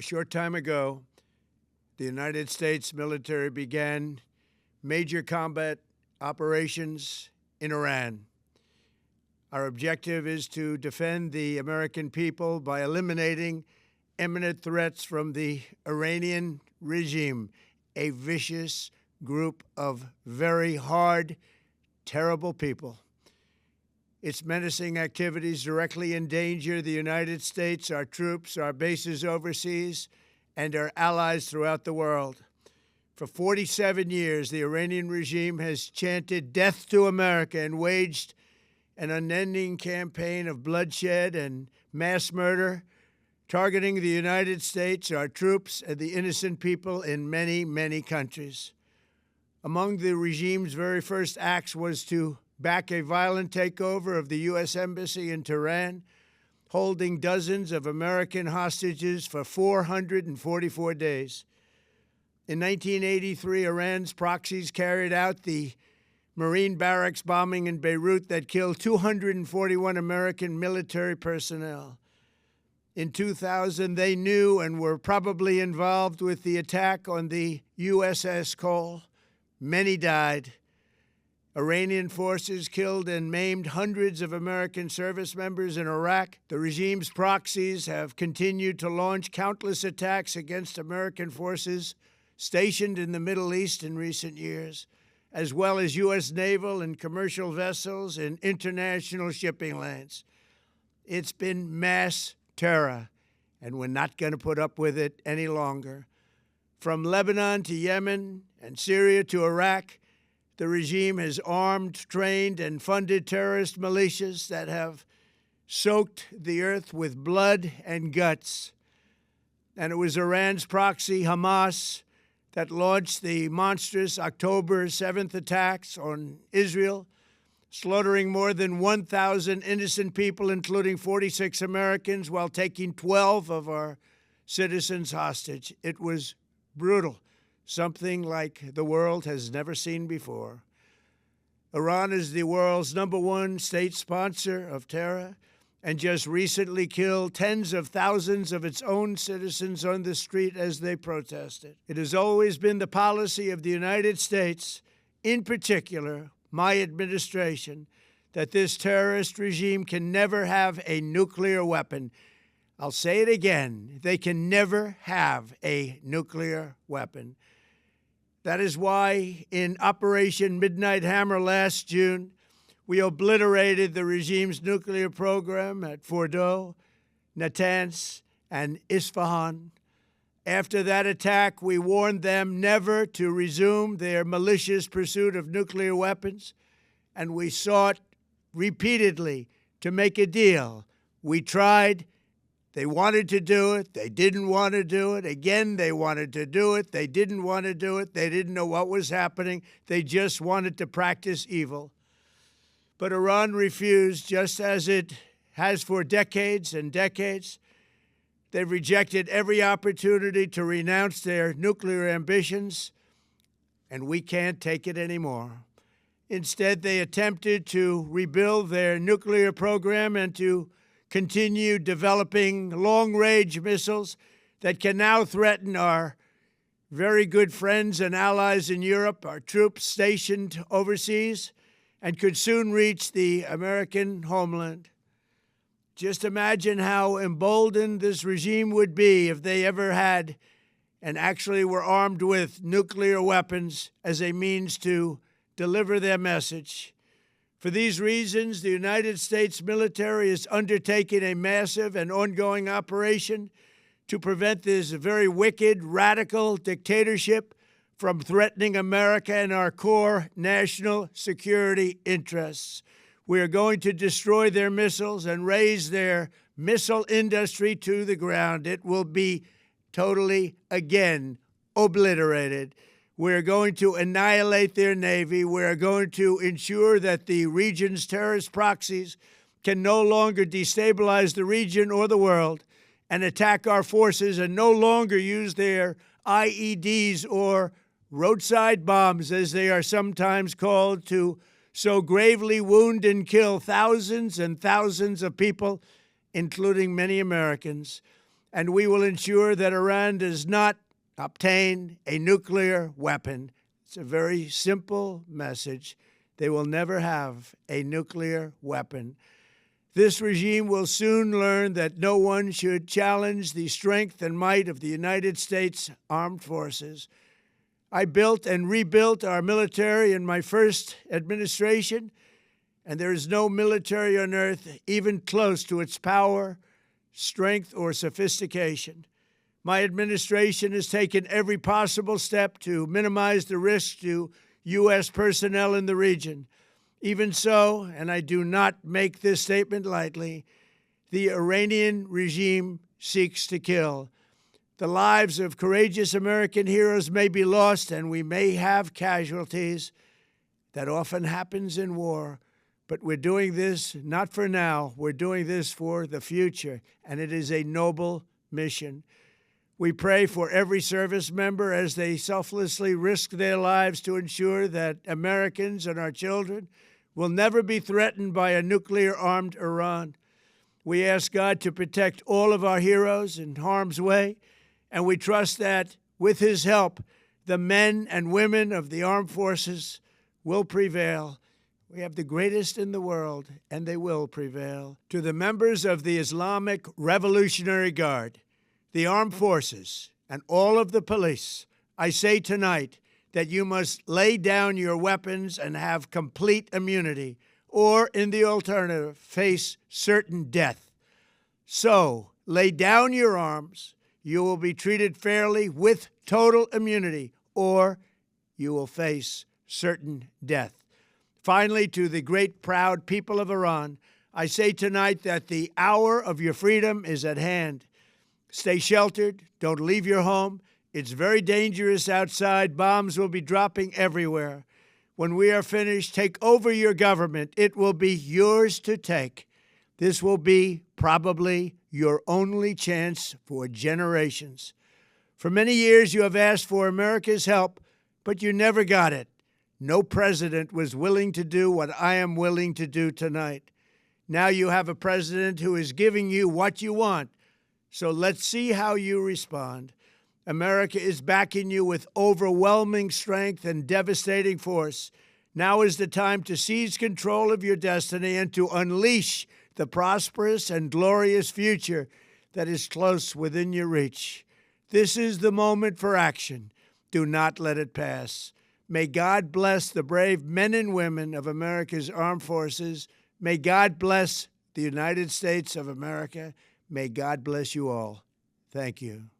short time ago, the United States military began major combat operations in Iran. Our objective is to defend the American people by eliminating imminent threats from the Iranian regime, a vicious group of very hard, terrible people. Its menacing activities directly endanger the United States, our troops, our bases overseas, and our allies throughout the world. For 47 years, the Iranian regime has chanted death to America and waged an unending campaign of bloodshed and mass murder, targeting the United States, our troops, and the innocent people in many, many countries. Among the regime's very first acts was to back a violent takeover of the U.S. Embassy in Tehran, holding dozens of American hostages for 444 days. In 1983, Iran's proxies carried out the Marine barracks bombing in Beirut that killed 241 American military personnel. In 2000, they knew and were probably involved with the attack on the USS Cole. Many died. Iranian forces killed and maimed hundreds of American service members in Iraq. The regime's proxies have continued to launch countless attacks against American forces stationed in the Middle East in recent years, as well as U.S. naval and commercial vessels in international shipping lanes. It's been mass terror, and we're not going to put up with it any longer. From Lebanon to Yemen and Syria to Iraq, the regime has armed, trained, and funded terrorist militias that have soaked the earth with blood and guts. And it was Iran's proxy, Hamas, that launched the monstrous October 7th attacks on Israel, slaughtering more than 1,000 innocent people, including 46 Americans, while taking 12 of our citizens hostage. It was brutal, something like the world has never seen before. Iran is the world's #1 state sponsor of terror and just recently killed tens of thousands of its own citizens on the street as they protested. It has always been the policy of the United States, in particular, my administration, that this terrorist regime can never have a nuclear weapon. I'll say it again, they can never have a nuclear weapon. That is why in Operation Midnight Hammer last June, we obliterated the regime's nuclear program at Fordow, Natanz, and Isfahan. After that attack, we warned them never to resume their malicious pursuit of nuclear weapons, and we sought repeatedly to make a deal. We tried. They wanted to do it. They didn't want to do it. Again, they wanted to do it. They didn't want to do it. They didn't know what was happening. They just wanted to practice evil. But Iran refused, just as it has for decades and decades. They've rejected every opportunity to renounce their nuclear ambitions, and we can't take it anymore. Instead, they attempted to rebuild their nuclear program and to continue developing long-range missiles that can now threaten our very good friends and allies in Europe, our troops stationed overseas, and could soon reach the American homeland. Just imagine how emboldened this regime would be if they ever had and actually were armed with nuclear weapons as a means to deliver their message. For these reasons, the United States military is undertaking a massive and ongoing operation to prevent this very wicked, radical dictatorship from threatening America and our core national security interests. We are going to destroy their missiles and raise their missile industry to the ground. It will be totally, again, obliterated. We're going to annihilate their Navy. We're going to ensure that the region's terrorist proxies can no longer destabilize the region or the world and attack our forces and no longer use their IEDs or roadside bombs, as they are sometimes called, to so gravely wound and kill thousands and thousands of people, including many Americans. and we will ensure that Iran does not obtain a nuclear weapon. It's a very simple message. They will never have a nuclear weapon. This regime will soon learn that no one should challenge the strength and might of the United States Armed Forces. I built and rebuilt our military in my first administration, and there is no military on earth even close to its power, strength, or sophistication. My administration has taken every possible step to minimize the risk to U.S. personnel in the region. Even so, and I do not make this statement lightly, the Iranian regime seeks to kill. The lives of courageous American heroes may be lost, and we may have casualties. That often happens in war. But we're doing this not for now. We're doing this for the future, and it is a noble mission. We pray for every service member as they selflessly risk their lives to ensure that Americans and our children will never be threatened by a nuclear-armed Iran. We ask God to protect all of our heroes in harm's way, and we trust that, with His help, the men and women of the armed forces will prevail. We have the greatest in the world, and they will prevail. To the members of the Islamic Revolutionary Guard, the armed forces, and all of the police, I say tonight that you must lay down your weapons and have complete immunity, or, in the alternative, face certain death. So, lay down your arms. You will be treated fairly with total immunity, or you will face certain death. Finally, to the great proud people of Iran, I say tonight that the hour of your freedom is at hand. Stay sheltered. Don't leave your home. It's very dangerous outside. Bombs will be dropping everywhere. When we are finished, take over your government. It will be yours to take. This will be probably your only chance for generations. For many years, you have asked for America's help, but you never got it. No president was willing to do what I am willing to do tonight. Now you have a president who is giving you what you want. So let's see how you respond. America is backing you with overwhelming strength and devastating force. Now is the time to seize control of your destiny and to unleash the prosperous and glorious future that is close within your reach. This is the moment for action. Do not let it pass. May God bless the brave men and women of America's armed forces. May God bless the United States of America. May God bless you all. Thank you.